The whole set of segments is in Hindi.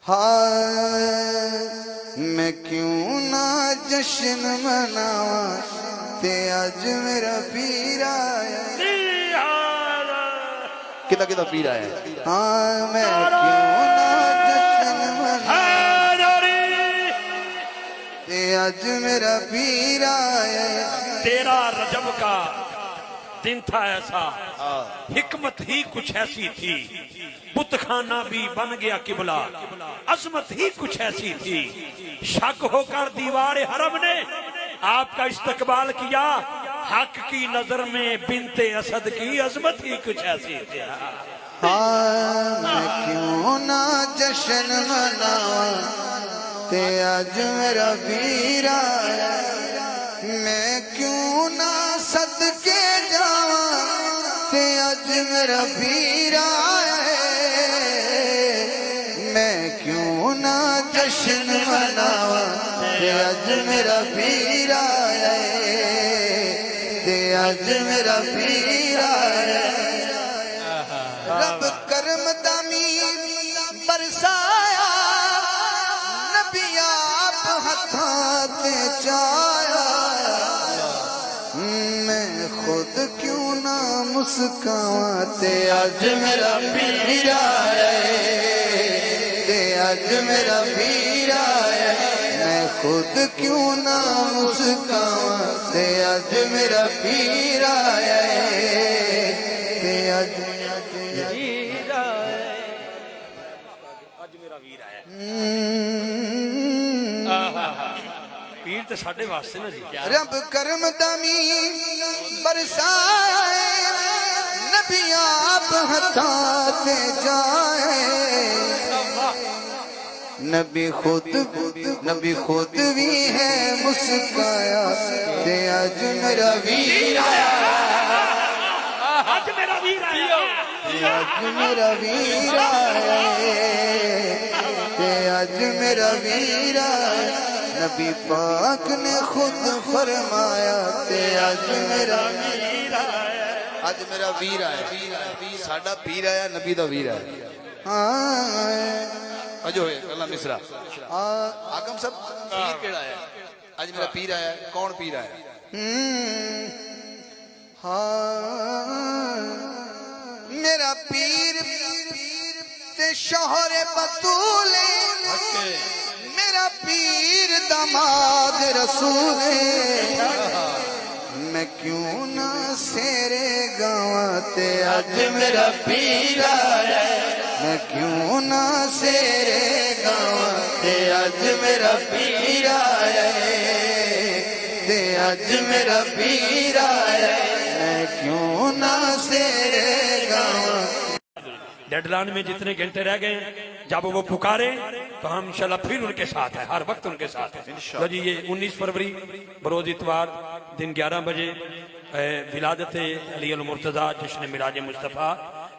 हाय मैं क्यों ना जश्न मनावा ते अज मेरा पीर आया। किदा किदा पीर आया। हाँ मैं क्यों ना जश्न मनावा ते अज मेरा पीर आया। तेरा रजब का दिन था ऐसा, हिकमत ही कुछ ऐसी थी, बुतखाना भी बन गया किबला, अजमत ही कुछ ऐसी थी। शक होकर दीवार हरम ने आपका इस्तकबाल किया, हक की नजर में बिनते असद की अजमत ही कुछ ऐसी थी। हाँ मैं क्यों ना जश्न मनावा ते अज मेरा पीर आया। मैं क्यों ना सदके जावा ते अज मेरा पीर आया। मैं क्यों ना जश्न मनावा ते अज मेरा पीर आया। ते अज मेरा पीर आया। रब करम दामी बरसाया, नबी आप हथां ते चाया। मैं खुद क्यों ना मुस्कावा ते अज मेरा पीर आया। ते अज मेरा पीर आया। मैं खुद क्यों ना मुस्कावा ते अज मेरा पीर आया। ते अज पीर तो साढ़े वास्ते ना जी। रब करम दामी बरसाए, नबी आप हथां ते जाए। नबी खुद भी है मुस्काया ते अज मेरा वीर आया। आज मेरा वीर आया। अज मेरा वीर आया। ते अज मेरा वीर आया। नबी पाक ने खुद फरमाया ते अज मेरा वीर आया। अज मेरा वीर आया। साडा पीर आया, नबी दा वीर आया। हाँ अजो है कला मिसरा आगम सब पीर केड़ा आया। अज मेरा पीर आया। कौन पीर आया। हाँ मेरा पीर ते शोहरे बतूले, मेरा पीर दामाद रसूले। मैं क्यों ना सेरे गावा ते अज मेरा पीर आया। मैं क्यों ना सेरे गावा ते अज मेरा पीर आया। ते अज मेरा पीर आया। मैं क्यों ना सेरे गावा। डेडलाइन में जितने घंटे रह गए, जब वो पुकारे तो हम इंशाल्लाह फिर उनके साथ है, हर वक्त उनके साथ है। तो जी ये 19 फरवरी बरोज इतवार दिन 11 बजे विलादत अली अल मुर्तज़ा जश्न मिराज मुस्तफ़ा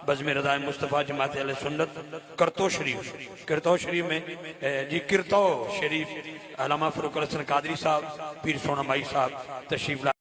बज़्म रज़ा मुस्तफ़ा जमात अहले सुन्नत करतो शरीफ में जी किरतो शरीफ अल्लामा फ़रूक हसन कादरी साहब, पीर सोना माई साहब तशरीफ ला।